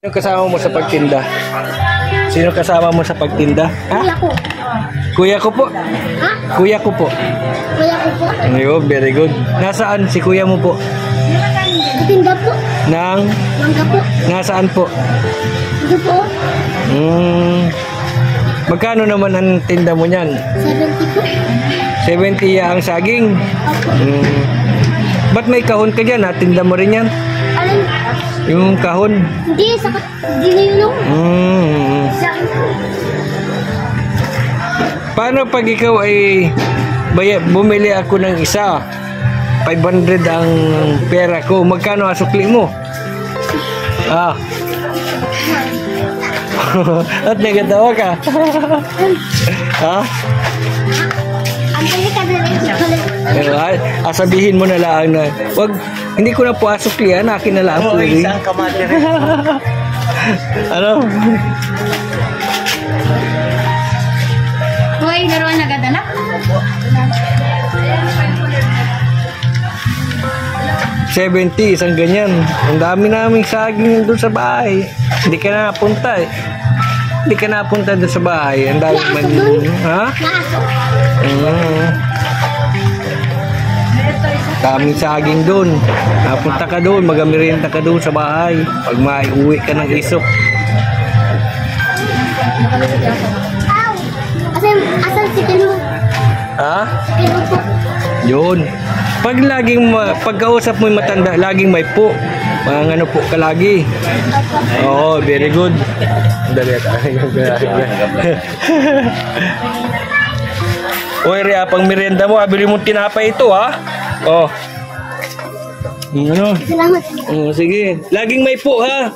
Sino kasama mo sa pagtinda? Sino kasama mo sa pagtinda? Ha? Kuya ko. Kuya ko po. Ha? Kuya ko po. Kuya ko po. Ayun, very good. Nasaan si kuya mo po? Tinda po. Nang? Mangga po. Nasaan po? Ito po. Magkano naman ang tinda mo niyan? 70 po. 70 ang saging. Opo. Ba't may kahon ka dyan? Tinda mo rin yan? Alin? Yung kahon? Hindi, hindi na yun ako. Sa akin po. Paano pag ikaw ay bumili ako ng isa, 500 ang pera ko, magkano asukli mo? At nagatawa ka? Ha? Ang pili ka na rin. Sabihin mo na lang na, wag, hindi ko na po asuklihan, akin na lang po. Isang kamate rin. Ano? Hoy, laruan na ganda na. Isang ganyan. Ang dami naming saging doon sa bahay. Hindi ka na napunta eh. Hindi ka napunta doon sa bahay. Ang dami man. Ha? Daming saging doon. Napunta ka doon. Magamerienda ka doon sa bahay. Pag maiuwi ka ng isok. Asan si Kilo? Ha? Kilo po. Yun. Pag laging pagkausap mo yung matanda, laging may po. Mga ano po ka lagi. Oo, very good. Dali tayo. Oy, Ria, pang merienda mo, abili mong tinapay ito, ha? Oh. Ano? Salamat. Sige. Laging may po, ha?